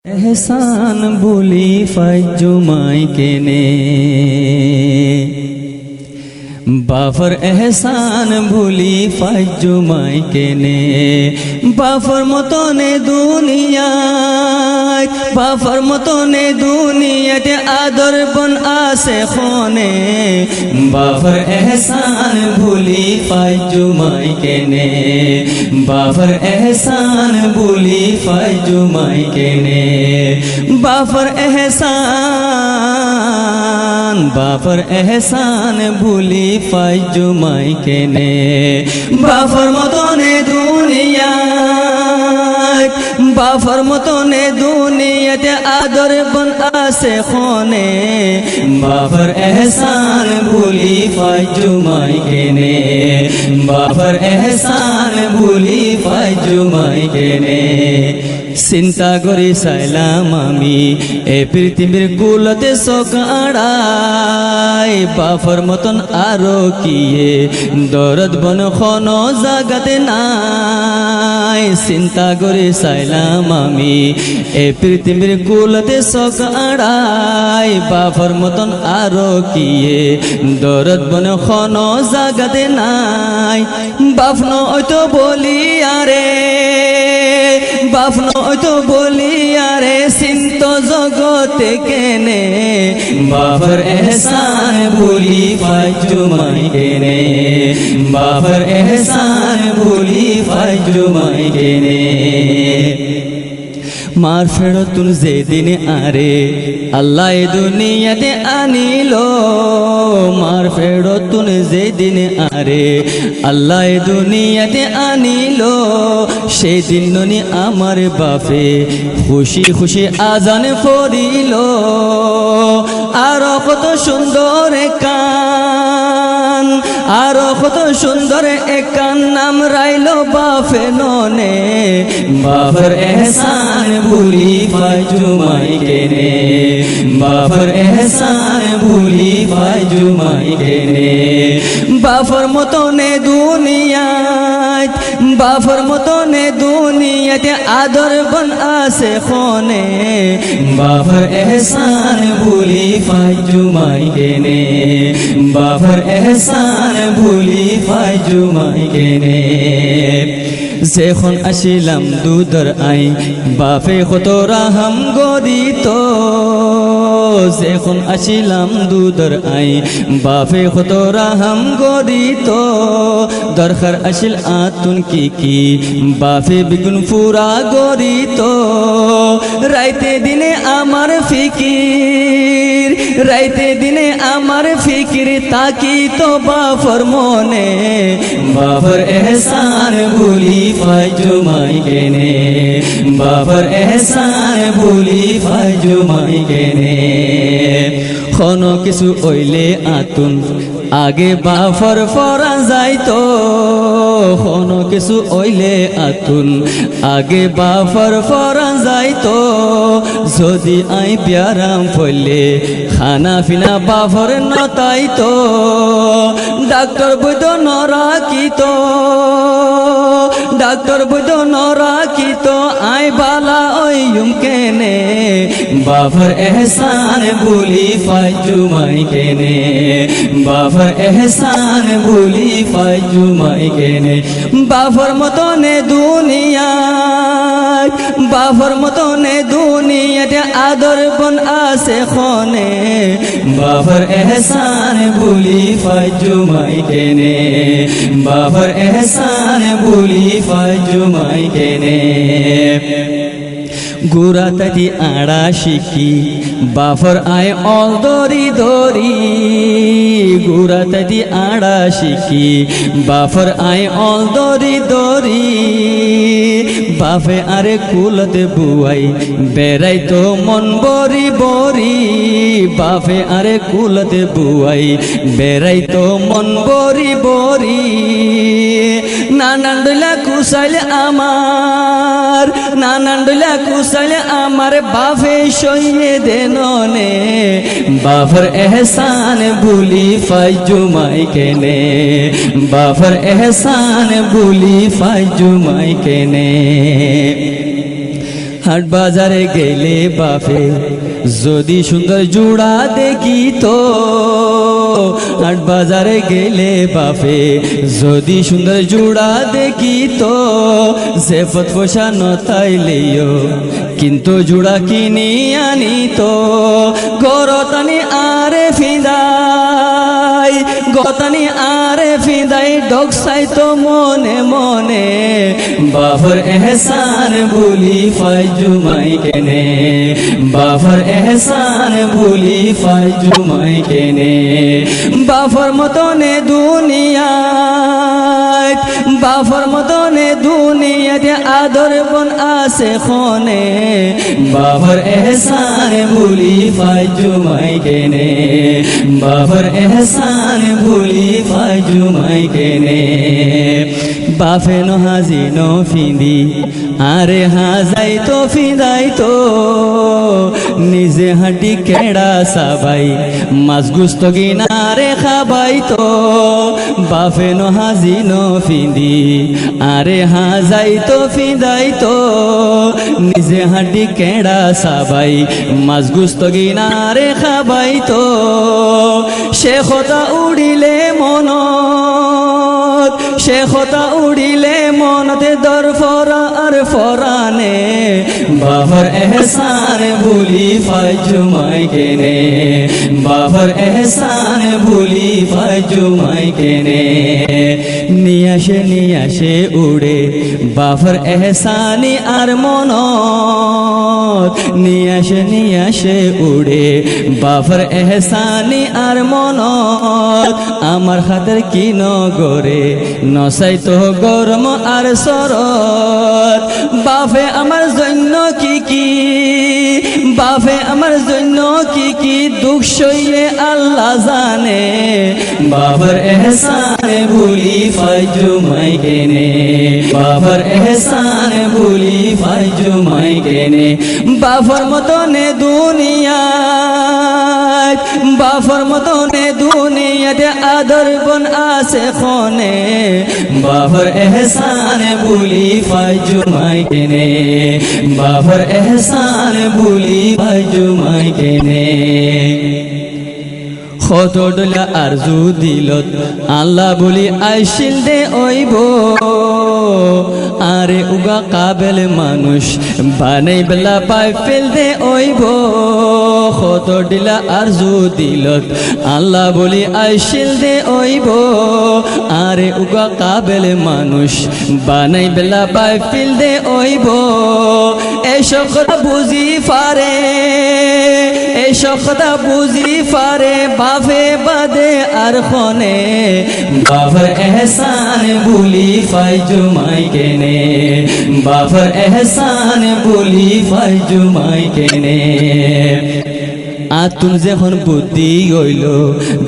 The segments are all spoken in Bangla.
এহসান বলি ফাইজুমাই কেনে বাফর এহসান ভুলি ফাইজুমাই কেনে বাফর মতনে দুনিয়ায় বাফর মতনে দুনিয়াতে আদর বন আসে খনে বাফর এহসান ভুলি ফাইজুমাই কেনে বাফর এহসান ভুলি ফাইজুমাই কেনে বাফর এহসান বাফর এহসান ভুলি ফাইজুমাই কেনে বাফর মতনে দুনিয়ায় বাফর মতনে দুনিয়াতে আদর বন আসে খনে বাফর এহসান ভুলি ফাইজুমাই কেনে বাফর এহসান ভুলি ফাইজুমাই কেনে চিন্তা করি চাইলাম আমি এই পৃথিবীর কুলতে সকাড়াই বাফর মতন আরো কিয়ে দরদ বন খন জাগাতে নাই চিন্তা করি চাইলাম আমি এই পৃথিবীর কুলতে সকাড়াই বাফর মতন আরো কিয়ে দরদ বন খন জাগাতে নাই বাফন তো বলি আরে বাফন তো বলি আরে চিন্ত জগতে কেনে বাফর এহসান ভুলি ফাইজুমাই কেনে বাফর এহসান ভুলি ফাইজুমাই কেনে মার ফেরতুন যেদিনে আরে আল্লাহ দুনিয়াতে আনিলো মার ফেরতুন যেদিনে আরে আল্লাহ দুনিয়াতে আনিলো সেদিন ননি আমার বাপে খুশি খুশি আজান পড়িল আরো কত সুন্দর কান আরো কত সুন্দর একান নাম রাইলো বাপে ননে বাফর এহসান ভুলি ফাইজুমাই কেনে বাফর এহসান ভুলি ফাইজুমাই কেনে বাফর মতনে দুনিয়ায় বাফর মতনে দুনিয়াতে আদর বন আসে খনে বাফর এহসান ভুলি ফাইজুমাই কেনে বাফর এহসান ভুলি ফাইজুমাই কেনে যেখন আসিলাম দুধর আই বাপে কত রাহাম গদিত যেখন আসিলাম দুধর আই বাপে কত রাহাম গদিত দরকার আসিল আতুন কি বাপে বিগুন ফুরা গদিত রাইতে দিনে আমার ফিকির রাইতে দিনে আমার ফিকির তাকি তো বাফর মনে বাফর এহসান ভুলি ফাইজুমাই কেনে বাফর এহসান ভুলি ফাইজুমাই কেনে খন কিছু ওইলে আতুন আগে বাফর ফরা যাইতো খন কিছু ওইলে আতুন আগে বাফর ফরা যাইতো যদি আই প্যারাম ফলে খানা ফিনা বাফর নতাইতো ডাক্তার বৈদ্য নরাকিত ডাক্তার বৈদ্য নরাকিত আই বালা ওইম কেনে বাফর এহসান ভুলি ফাইজুমাই কেনে বাফর এহসান ভুলি ফাইজুমাই কেনে বাফর মতনে দুনিয়ায় বাফর মতনে দুনিয়াতে আদর বন আসে খনে বাফর এহসান ভুলি ফাইজুমাই কেনে বাফর এহসান ভুলি ফাইজুমাই কেনে গুরা তাতি আড়া শিখি বাফর আয় অল দরি দরি গুরা তাতি আড়া শিখি বাফর আয় অল দরি দরি বাফে আরে কুলতে বুয়াই বেড়াই তো মন বরি বরি বাফে আরে কুলতে বুয়াই বেড়াই তো মন বরি বরি নানান্ডলা কুশাইলে আমার নানান্ডলা কুশাইলে আমার বাফে সইয়ে দেননে বাফর এহসান ভুলি ফাইজুমাই কেনে বাফর এহসান ভুলি ফাইজুমাই কেনে হাট বাজারে গেলে বাপে যদি সুন্দর জোড়া দেখি তো, হাট বাজারে গেলে বাপে যদি সুন্দর জোড়া দেখি তো, জেফত পয়সা নতাইলেও কিন্তু জোড়া কিনি আনি তো, গরতানি আরে ফিদাই গতানি আরে ফিদাই ডকসাই তো মনে মনে, বাফর এহসান ভুলি ফাইজুমাই কেনে, বাফর এহসান ভুলি ফাইজুমাই কেনে, বাফর মতনে দুনিয়ায়, বাফর মতনে দুনিয়াতে আদর বন আছে খনে, বাফর এহসান ভুলি ফাইজুমাই কেনে, বাফর এহসান ভুলি ফাইজুমাই কেনে, বাফে ন হাজি ন ফিন্দি আরে হাজাই তো ফিদাই তো, নিজে হাঁটি কেড়া সাবাই মাছ গুস্ত গিনারে খাবাই তো, বাফে ন হাজি ন ফিন্দি আরে হাজাই তো ফিদাই তো, নিজে হাঁটি কেড়া সাবাই মাছ গুস্ত গিনারে খাবাই তো, সে কথা উড়িলে মনত, সে কথা উড়িলে মনতে দর ফরা আর ফরানে, বাফর এহসান ভুলি ফাইজুমাই কেনে, বাফর এহসান ভুলি ফাইজুমাই কেনে, নিয়ে আসে উড়ে বাফর এহসানি আর মনত, নিয়ে আসে উড়ে বাফর এহসানি আর মনত, আমার হাতের কি নগরে নসাই তো গরম আর শরৎ, বাফে আমার জন্য কি কি, বাফে আমার জন্য কি কি দুঃখ সইয়ে আল্লাহ জানে, বাফর এহসান ভুলি ফাইজুমাই কেনে, বাফর এহসান ভুলি ফাইজুমাই কেনে, বাফর মতনে দুনিয়া, বাফর মতনে দুনিয়াতে আদর বন আছে খনে, বাফর এহসান ভুলি ফাইজুমাই কেনে, বাফর এহসান ভুলি ফাইজুমাই কেনে, কত ডলা আরজু দিলত আল্লাহ বলি আইসিল দে ওইব, আরে উগা কাবেল মানুষ বানাই বেলা পাই ফেল দে ওইব, কত ডলা আরজু দিলত আল্লাহ বলি আইসিল দে ওইব, আরে উগা কাবেল মানুষ বানাই বেলা পাই ফেল দে ওইব, এসব কথা বুঝি পারে, এসব কথা বুঝি পারে বাফে বাদে আর খনে, বাফর এহসান ভুলি ফাইজুমাই কেনে, বাফর এহসান ভুলি ফাইজুমাই কেনে, আতুন যখন বুদ্ধি গইল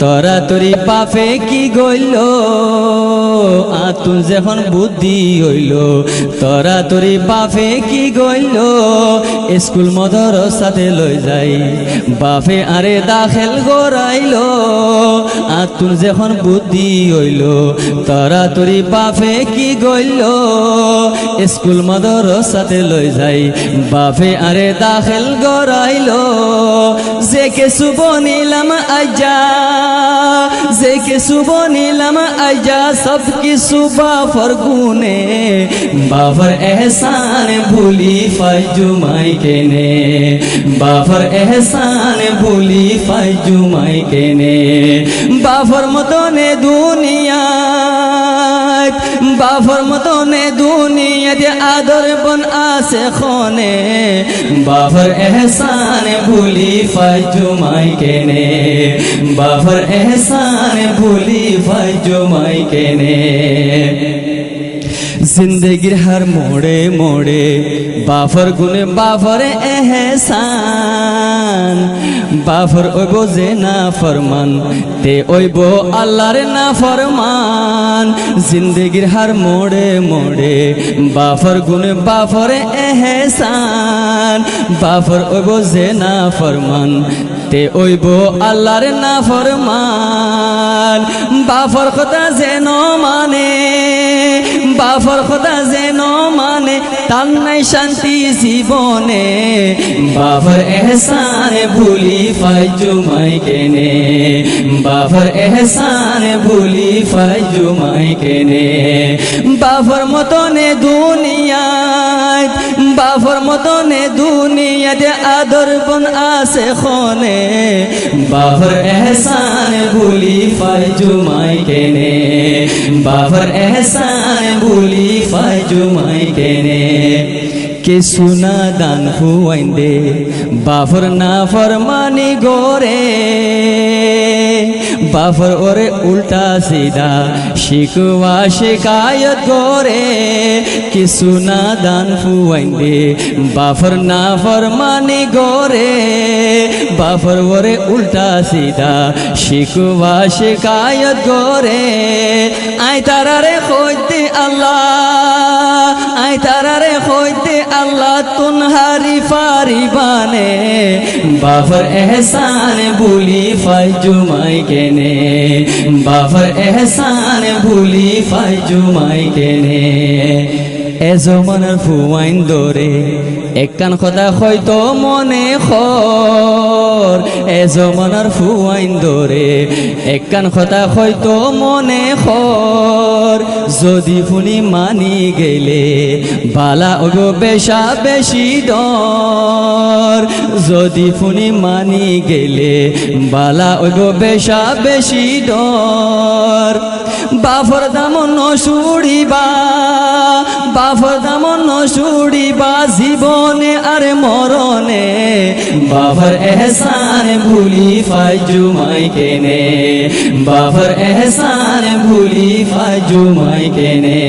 তরা তরি বাফে কি গইল, আতুন যখন বুদ্ধি হইল তরা তরি বাফে কি গইল, স্কুল মদরসাতে লই যাই বাফে আরে দাখিল গরাইল, আতুন যখন বুদ্ধি হইল তরা তরি বাফে কি গইল, স্কুল মদরসাতে লই যাই বাফে আরে দাখিল গরাইল, যে কিছু বনিলাম আজা, যে কিছু বনিলাম আজা সব কিছু বাফর গুনে, বাফর এহসান ভুলি ফাইজুমাই কেনে, বাফর এহসান ভুলি ফাইজুমাই কেনে, বাফর মতনে দুনিয়া, বাফর মতনে দুনিয়াতে আদর বন আছে খনে, বাফর এহসান ভুলি ফাইজুমাই কেনে, বাফর এহসান ভুলি ফাইজুমাই কেনে, जिंदगीर हर मोड़े मोड़े बाफर गुने बाफर एहसान, बाफर ओइबो जे ना फरमान ते ओइबो अल्लाहर ना फरमान, जिंदगीर हर मोड़े मोड़े बाफर गुने बाफर एहसान, बाफर ओइबो जे ना फरमान তে ওইব আল্লাহর নাফরমান বাফর কথা যেন মানে বাফর কথা যেন মানে তার নাই শান্তি জীবনে বাফর এহসান ভুলি ফাইজুমাই কেনে বাফর এহসান ভুলি ফাইজুমাই কেনে বাফর মতনে দুনিয়ায় বাফর মতনে দুনিয়াতে আদর বন আছে খনে বাফর এহসান ভুলি ফাইজুমাই কেনে বাফর এহসান ভুলি ফাইজুমাই কেনে কে সুনা দান হুয়াইন্দে বাফর না ফরমানি গোরে বাফর ওরে উল্টা সিধা শিকওয়া শিকায়ত গোরে কে সুনা দান হুয়াইন্দে বাফর না ফরমানি গোরে বাফর ওরে উল্টা সিধা শিকওয়া শিকায়ত গোরে আই তারারে খোঁজতে আল্লাহ আই তারারে খোঁজতে আল্লাহ তুনহারি ফারিবানে বাফর এহসান ভুলি ফাইজুমাই কেনে বাফর এহসান ভুলি ফাইজুমাই কেনে এ জমানার ফুয়াইন দরে একখান কথা হয়তো মনে খর এ জমানার ফুয়াইন দরে একখান কথা হয়তো মনে খর যদি ফুনি মানি গেলে বালা ওগো বেশা বেশি ডর যদি ফুনি মানি গেলে বালা ওগো বেশা বেশি ডর বাফর দামন নসুড়িবা বাফর দামন নসুড়িবা জীবনে আর মরণে বাফর এহসান ভুলি ফাইজুমাই কেনে বাফর এহসান ভুলি ফাইজুমাই কেনে